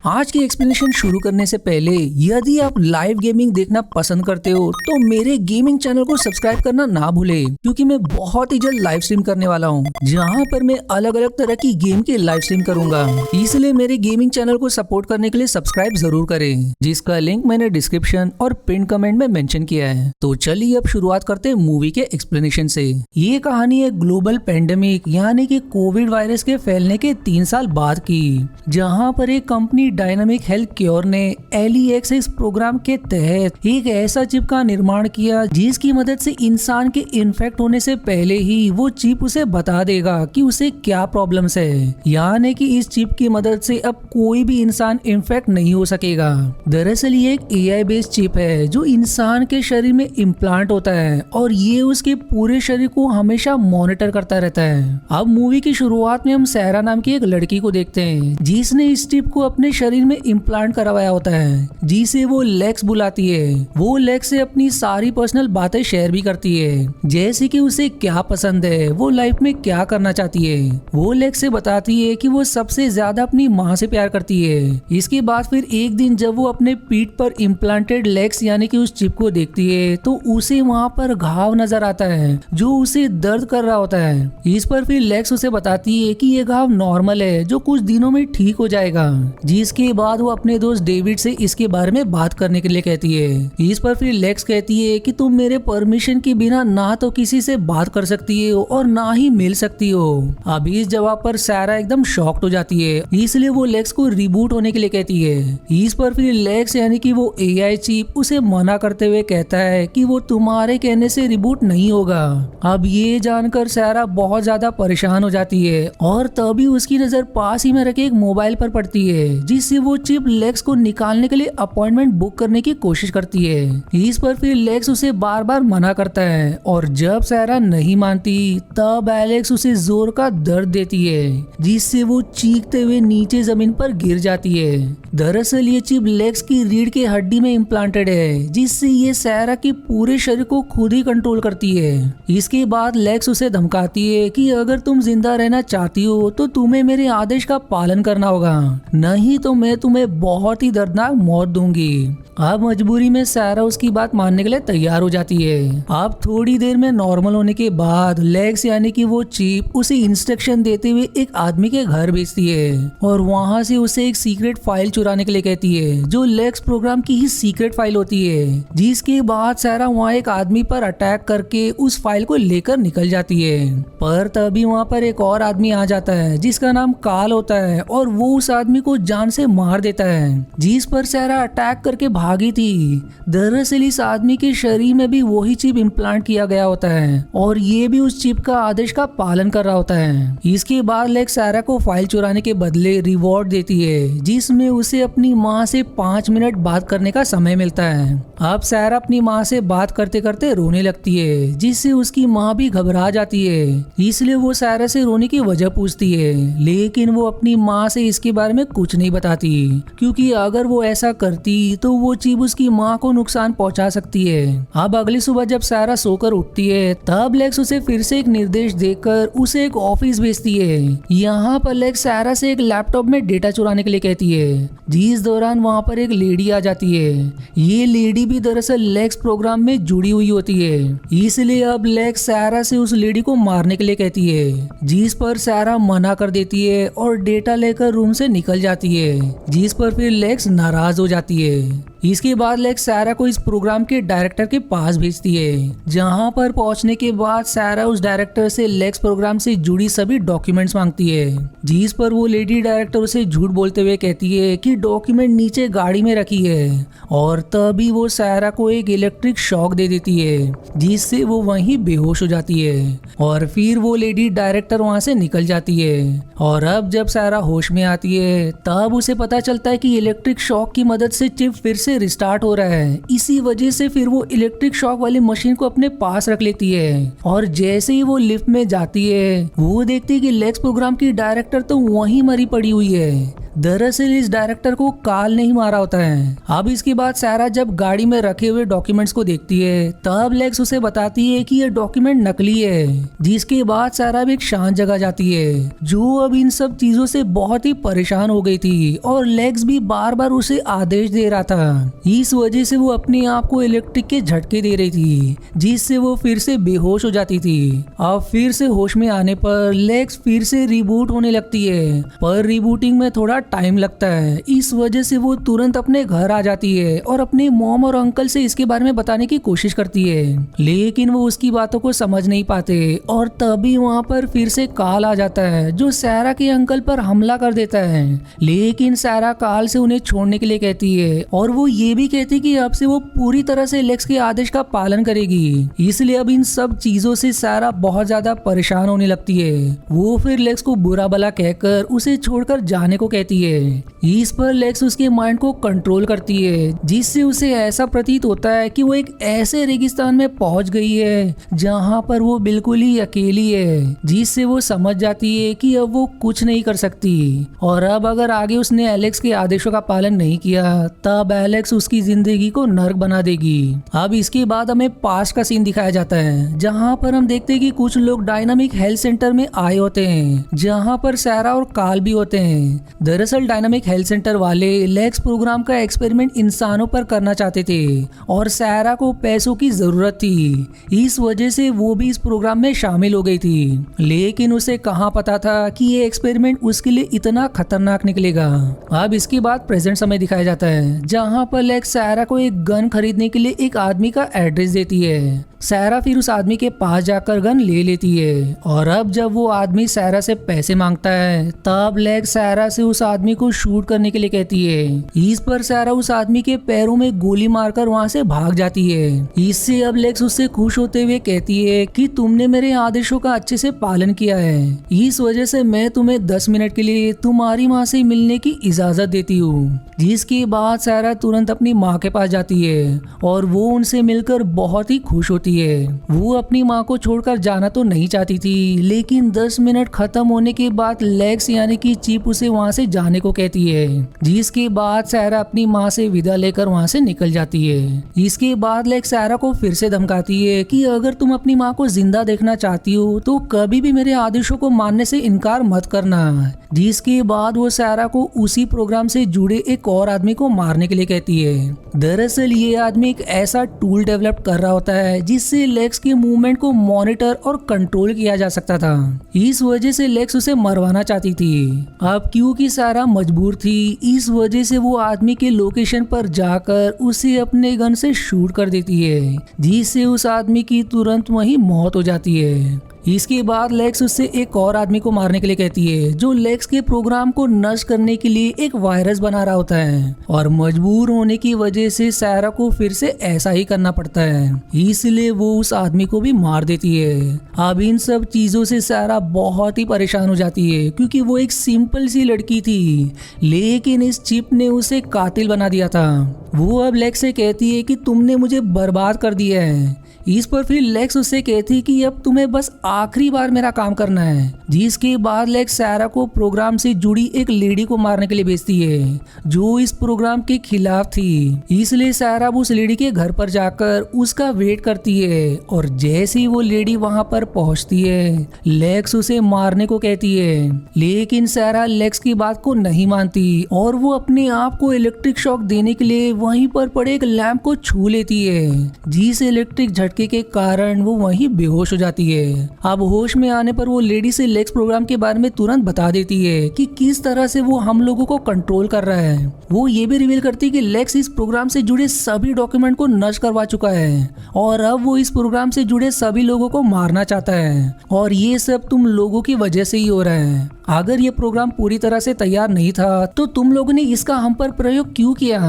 आज की एक्सप्लेनेशन शुरू करने से पहले यदि आप लाइव गेमिंग देखना पसंद करते हो तो मेरे गेमिंग चैनल को सब्सक्राइब करना ना भूले, क्योंकि मैं बहुत ही जल्द लाइव स्ट्रीम करने वाला हूँ जहाँ पर मैं अलग अलग तरह की गेम की लाइव स्ट्रीम करूंगा। इसलिए मेरे गेमिंग चैनल को सपोर्ट करने के लिए सब्सक्राइब जरूर करें, जिसका लिंक मैंने डिस्क्रिप्शन और पिन कमेंट में मेंशन किया है। तो चलिए अब शुरुआत करते हैं मूवी के एक्सप्लेनेशन से। ये कहानी है ग्लोबल पेंडेमिक यानी कि कोविड वायरस के फैलने के 3 साल बाद की, जहाँ पर एक कंपनी डायनामिक हेल्थ क्योर ने LEX प्रोग्राम के तहत एक ऐसा चिप का निर्माण किया जिसकी मदद से इंसान के इन्फेक्ट होने से पहले ही वो चिप उसे बता देगा कि उसे क्या प्रॉब्लम्स है। यानी कि इस चिप की मदद से अब कोई भी इंसान इन्फेक्ट नहीं हो सकेगा। दरअसल ये एक AI बेस्ड चिप है जो इंसान के शरीर में इम्प्लांट होता है और ये उसके पूरे शरीर को हमेशा मॉनिटर करता रहता है। अब मूवी की शुरुआत में हम सहरा नाम की एक लड़की को देखते हैं जिसने इस चिप को अपने शरीर में इम्प्लांट करवाया होता है, जिसे वो लेक्स बुलाती है। वो लेक्स से अपनी सारी पर्सनल बातें शेयर भी करती है, जैसे कि उसे क्या पसंद है, वो लाइफ में क्या करना चाहती है। वो लेक्स से बताती है कि वो सबसे ज्यादा अपनी माँ से प्यार करती है। इसके बाद फिर एक दिन जब वो अपने पीठ पर इम्प्लांटेड लेक्स यानी कि उस चिप को देखती है तो उसे वहाँ पर घाव नजर आता है जो उसे दर्द कर रहा होता है। इस पर फिर लेक्स उसे बताती है कि ये घाव नॉर्मल है जो कुछ दिनों में ठीक हो जाएगा। जिसके बाद वो अपने दोस्त डेविड से इसके बारे में बात करने के लिए कहती है। इस पर फिर लेक्स कहती है कि तुम मेरे परमिशन के बिना ना तो किसी से बात कर सकती हो और ना ही मिल सकती हो। अब इस जवाब पर सारा एकदम शॉक्ड हो जाती है, इसलिए वो लेक्स को रिबूट होने के लिए कहती है। इस पर फिर लेक्स यानी कि वो AI चिप उसे मना करते हुए कहता है कि वो तुम्हारे कहने से रिबूट नहीं होगा। अब ये जानकर सारा बहुत ज्यादा परेशान हो जाती है और तभी उसकी नजर पास ही में रखे एक मोबाइल पर पड़ती है, जिससे वो चिप लेक्स को निकालने के लिए अपॉइंटमेंट बुक करने की कोशिश करती है। इस पर फिर लेक्स उसे बार बार मना करता है और जब सारा नहीं मानती तब एलेक्स उसे जोर का दर्द देती है, जिससे वो चीखते हुए नीचे जमीन पर गिर जाती है। दरअसल ये चिप लेक्स की रीढ़ के हड्डी में इम्प्लांटेड है, जिससे ये सारा के पूरे शरीर को खुद ही कंट्रोल करती है। इसके बाद लेक्स उसे धमकाती है कि अगर तुम जिंदा रहना चाहती हो तो तुम्हें मेरे आदेश का पालन करना होगा, नहीं तो मैं तुम्हें बहुत ही दर्दनाक मौत दूंगी। अब मजबूरी में सारा उसकी बात मानने के लिए तैयार हो जाती है। अब थोड़ी देर में नॉर्मल होने के बाद लेक्स यानी कि वो चिप उसे इंस्ट्रक्शन देते हुए एक आदमी के घर भेजती है और वहां से उसे एक सीक्रेट फाइल चुराने के लिए कहती है, जो लेक्स प्रोग्राम की ही सीक्रेट फाइल होती है। जिसके बाद सारा वहाँ एक आदमी पर अटैक करके उस फाइल को लेकर निकल जाती है। पर तभी वहाँ पर एक और आदमी आ जाता है जिसका नाम काल होता है और वो उस आदमी को जान से मार देता है, जिस पर सारा अटैक करके भागी थी। दरअसल इस आदमी के शरीर में भी वही चिप इम्प्लांट किया गया होता है और ये भी उस चिप का आदेश का पालन कर रहा होता है। इसके बाद लेक्स सारा को फाइल चुराने के बदले रिवॉर्ड देती है, जिसमें उसे अपनी माँ से 5 मिनट बात करने का समय मिलता है। अब सारा अपनी माँ से बात करते करते रोने लगती है, जिससे उसकी माँ भी घबरा जाती है। इसलिए वो सारा से रोने की वजह पूछती है, लेकिन वो अपनी माँ से इसके बारे में कुछ नहीं बताती, क्योंकि अगर वो ऐसा करती तो वो चिप उसकी माँ को नुकसान पहुंचा सकती है। अब अगली सुबह जब सारा सोकर उठती है तब लेक्स उसे फिर से एक निर्देश देकर उसे एक ऑफिस भेजती है। यहाँ पर लेक्स सारा से एक लैपटॉप में डेटा चुराने के लिए कहती है, जिस दौरान वहाँ पर एक लेडी आ जाती है। ये लेडी भी दरअसल लेक्स प्रोग्राम में जुड़ी हुई होती है, इसलिए अब लेक्स सारा से उस लेडी को मारने के लिए कहती है, जिस पर सारा मना कर देती है और डेटा लेकर रूम से निकल जाती है, जिस पर फिर लेक्स नाराज हो जाती है। इसके बाद लेक्स सारा को इस प्रोग्राम के डायरेक्टर के पास भेजती है, जहां पर पहुंचने के बाद सारा उस डायरेक्टर से लेक्स प्रोग्राम से जुड़ी सभी डॉक्यूमेंट्स मांगती है, जिस पर वो लेडी डायरेक्टर उसे झूठ बोलते हुए कहती है कि डॉक्यूमेंट नीचे गाड़ी में रखी है। और तभी वो सारा को एक इलेक्ट्रिक शॉक दे देती है, जिससे वो वहीं बेहोश हो जाती है और फिर वो लेडी डायरेक्टर वहां से निकल जाती है। और अब जब सारा होश में आती है तब उसे पता चलता है कि इलेक्ट्रिक शॉक की मदद से चिप फिर से रिस्टार्ट हो रहा है। इसी वजह से फिर वो इलेक्ट्रिक शॉक वाली मशीन को अपने पास रख लेती है और जैसे ही वो लिफ्ट में जाती है वो देखती है कि लेक्स प्रोग्राम की डायरेक्टर तो वहीं मरी पड़ी हुई है। दरअसल इस डायरेक्टर को काल नहीं मारा होता है। अब इसके बाद सारा जब गाड़ी में रखे हुए डॉक्यूमेंट्स को देखती है तब लेक्स उसे बताती है कि ये डॉक्यूमेंट नकली है, जिसके बाद सारा भी एक शांत जगह जाती है जो अब इन सब चीजों से बहुत ही परेशान हो गई थी और लेक्स भी बार बार उसे आदेश दे रहा था। इस वजह से वो अपने आप को इलेक्ट्रिक के झटके दे रही थी जिससे वो फिर से बेहोश हो जाती थी। अब फिर से होश में आने पर लेक्स फिर से रिबूट होने लगती है, पर रिबूटिंग में थोड़ा टाइम लगता है। इस वजह से वो तुरंत अपने घर आ जाती है और अपने मॉम और अंकल से इसके बारे में बताने की कोशिश करती है, लेकिन वो उसकी बातों को समझ नहीं पाते और तभी वहाँ पर फिर से काल आ जाता है जो सारा के अंकल पर हमला कर देता है। लेकिन सारा काल से उन्हें छोड़ने के लिए कहती है और वो ये भी कहती कि अब से वो पूरी तरह से लेक्स के आदेश का पालन करेगी। इसलिए अब इन सब चीजों से सारा बहुत ज्यादा परेशान होने लगती है। वो फिर लेक्स को बुरा भला कहकर उसे छोड़कर जाने को कहती है। इस पर लेक्स उसके माइंड को कंट्रोल करती है जिससे उसे ऐसा प्रतीत होता है कि वो एक ऐसे रेगिस्तान में पहुंच गई है जहां पर वो बिल्कुल ही अकेली है, जिससे वो समझ जाती है कि अब वो कुछ नहीं कर सकती और अब अगर आगे उसने एलेक्स के आदेशों का पालन नहीं किया तब एलेक्स उसकी जिंदगी को नर्क बना देगी। अब इसके बाद हमें पास्ट का सीन दिखाया जाता है जहां पर हम देखते हैं कि कुछ लोग डायनामिक हेल्थ सेंटर में आए होते हैं जहां पर सारा और काल भी होते हैं। दरअसल डायनामिक हेल्थ सेंटर वाले लेक्स प्रोग्राम का एक्सपेरिमेंट इंसानों पर करना चाहते थे और सारा को पैसों की जरूरत थी, इस वजह से वो भी इस प्रोग्राम में शामिल हो गई थी। लेकिन उसे कहाँ पता था कि ये एक्सपेरिमेंट उसके लिए इतना खतरनाक निकलेगा। अब इसके बाद प्रेजेंट समय दिखाया जाता है जहाँ पर लेक्स सारा को एक गन खरीदने के लिए एक आदमी का एड्रेस देती है। सारा फिर उस आदमी के पास जाकर गन ले लेती है और अब जब वो आदमी सारा से पैसे मांगता है तब लेक्स सारा से उस आदमी को शूट करने के लिए कहती है। इस पर सारा उस आदमी के पैरों में गोली मारकर वहाँ से भाग जाती है। इससे अब लेक्स उससे खुश होते हुए कहती है कि तुमने मेरे आदेशों का अच्छे से पालन किया है, इस वजह से मैं तुम्हें 10 मिनट के लिए तुम्हारी माँ से मिलने की इजाजत देती हूँ। जिसके बाद सारा तुरंत अपनी माँ के पास जाती है और वो उनसे मिलकर बहुत ही खुश होती है। वो अपनी माँ को छोड़कर जाना तो नहीं चाहती थी, लेकिन 10 मिनट खत्म होने के बाद लेक्स यानी कि चिप उसे वहाँ से जाने को कहती है। जिसके बाद सारा अपनी माँ से विदा लेकर वहाँ से निकल जाती है। इसके बाद लेक्स सारा को फिर से धमकाती है कि अगर तुम अपनी माँ को जिंदा देखना चाहती हो तो कभी भी मेरे आदेशों को मानने से इनकार मत करना। जिसके बाद वो सारा को उसी प्रोग्राम से जुड़े एक और आदमी को मारने के लिए कहती है। दरअसल ये आदमी एक ऐसा टूल डेवलप कर रहा होता है जिससे लेक्स के मूवमेंट को मॉनिटर और कंट्रोल किया जा सकता था। इस वजह से लेक्स उसे मरवाना चाहती थी। अब क्योंकि सारा मजबूर थी, इस वजह से वो आदमी के लोकेशन पर जाकर उसे अपने गन से शूट कर देती है, जिससे उस आदमी की तुरंत वहीं मौत हो जाती है। इसके बाद लेक्स उससे एक और आदमी को मारने के लिए कहती है जो लेक्स के प्रोग्राम को नष्ट करने के लिए एक वायरस बना रहा होता है और मजबूर होने की वजह से सारा को फिर से ऐसा ही करना पड़ता है, इसलिए वो उस आदमी को भी मार देती है। अब इन सब चीजों से सारा बहुत ही परेशान हो जाती है क्योंकि वो एक सिंपल सी लड़की थी, लेकिन इस चिप ने उसे कातिल बना दिया था। वो अब लेक्स से कहती है कि तुमने मुझे बर्बाद कर दिया है। इस पर फिर लेक्स उससे कहती कि अब तुम्हें बस आखिरी बार मेरा काम करना है। जिसके बाद लेक्स सारा को प्रोग्राम से जुड़ी एक लेडी को मारने के लिए भेजती है जो इस प्रोग्राम के खिलाफ थी। इसलिए सारा उस लेडी के घर पर जाकर उसका वेट करती है और जैसे ही वो लेडी वहां पर पहुंचती है लेक्स उसे मारने को कहती है, लेकिन सारा लेक्स की बात को नहीं मानती और वो अपने आप को इलेक्ट्रिक शॉक देने के लिए वहीं पर पड़े एक लैंप को छू लेती है, जिस इलेक्ट्रिक झटके के कारण वो वहीं बेहोश हो जाती है। अब होश में आने पर वो लेडी से लेक्स प्रोग्राम के बारे में तुरंत बता देती है कि किस तरह से वो हम लोगों को कंट्रोल कर रहा है। वो ये भी रिवील करती है कि लेक्स इस प्रोग्राम से जुड़े सभी डॉक्यूमेंट को नष्ट करवा चुका है और अब वो इस प्रोग्राम से जुड़े सभी लोगों को मारना चाहता है और ये सब तुम लोगों की वजह से ही हो रहा है। अगर ये प्रोग्राम पूरी तरह से तैयार नहीं था तो तुम लोगों ने इसका हम पर प्रयोग क्यों किया?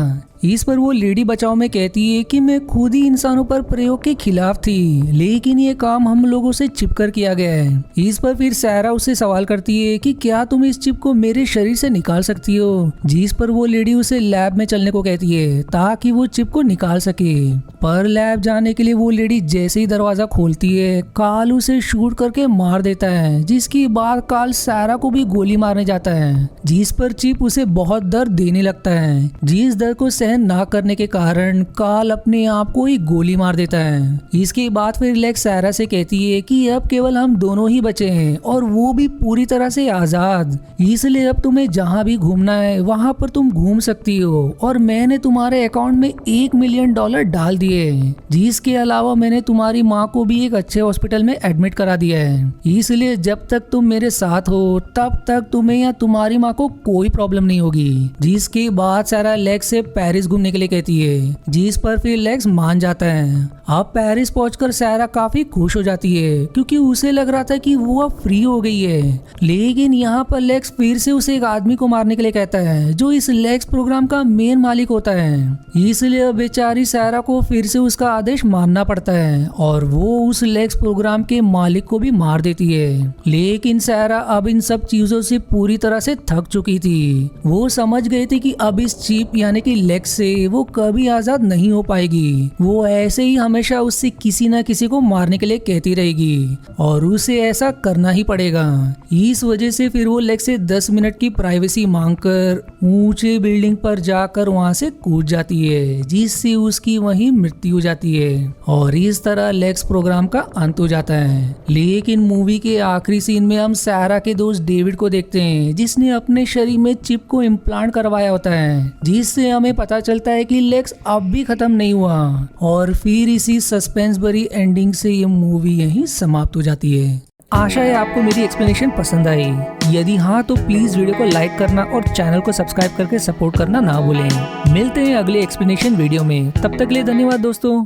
इस पर वो लेडी बचाओ में कहती है कि मैं खुद ही इंसानों पर प्रयोग के खिलाफ थी, लेकिन ये काम हम लोगों से छिपकर किया गया है। इस पर फिर सारा उससे सवाल करती है कि क्या तुम इस चिप को मेरे शरीर से निकाल सकती हो, जिस पर वो लेडी उसे लैब में चलने को कहती है ताकि वो चिप को निकाल सके। पर लैब जाने के लिए वो लेडी जैसे ही दरवाजा खोलती है, काल उसे शूट करके मार देता है, जिसके बाद काल सारा को भी गोली मारने जाता है, जिस पर चिप उसे बहुत दर्द देने लगता है। जिस दर्द को सहन ना करने के कारण काल अपने आप को ही गोली मार देता है। इसके बाद फिर लेक्स सारा से कहती है कि अब केवल हम दोनों ही बचे हैं और वो भी पूरी तरह से आजाद, इसलिए अब तुम्हें जहाँ भी घूमना है वहाँ पर तुम घूम सकती हो और मैंने तुम्हारे अकाउंट में $1 मिलियन डाल दिए, जिसके अलावा मैंने तुम्हारी माँ को भी एक अच्छे हॉस्पिटल में एडमिट करा दिया है, इसलिए जब तक तुम मेरे साथ हो तब तक तुम्हें या तुम्हारी माँ को कोई प्रॉब्लम नहीं होगी। जिसके बाद सारा लेक्स से पेरिस घूमने के लिए कहती है, जिस पर फिर लेक्स मान जाता है। अब पेरिस पहुंचकर सारा काफी खुश हो जाती है क्योंकि उसे लग रहा था कि वो अब फ्री हो गई है, लेकिन यहाँ पर लेक्स फिर से उसे एक आदमी को मारने के लिए कहता है जो इस लेक्स प्रोग्राम का मेन मालिक होता है, इसलिए बेचारी सारा को फिर से उसका आदेश मानना पड़ता है और वो उस लेक्स प्रोग्राम के मालिक को भी मार देती है। लेकिन सारा अब इन सब चीजों से पूरी तरह से थक चुकी थी। वो समझ गई थी कि अब इस चिप यानी कि लेक्स से वो कभी आजाद नहीं हो पाएगी। वो ऐसे ही हमेशा उससे किसी न किसी को मारने के लिए कहती रहेगी और उसे ऐसा करना ही पड़ेगा। इस वजह से फिर वो लेक्स से 10 मिनट की प्राइवेसी मांगकर ऊंचे बिल्डिंग पर जाकर वहां से कूद जाती है, जिससे उसकी वहीं मृत्यु हो जाती है और इस तरह लेक्स प्रोग्राम का अंत हो जाता है। लेकिन मूवी के आखिरी सीन में हम सारा के दोस्त डेविड को देखते हैं, जिसने अपने शरीर में चिप को इम्प्लांट करवाया होता है, जिससे हमें पता चलता है कि लेक्स अब भी खत्म नहीं हुआ और फिर इसी सस्पेंस भरी एंडिंग से ये मूवी यहीं समाप्त हो जाती है। आशा है आपको मेरी एक्सप्लेनेशन पसंद आई। यदि हाँ तो प्लीज वीडियो को लाइक करना और चैनल को सब्सक्राइब करके सपोर्ट करना ना भूलें। मिलते हैं अगले एक्सप्लेनेशन वीडियो में, तब तक के लिए धन्यवाद दोस्तों।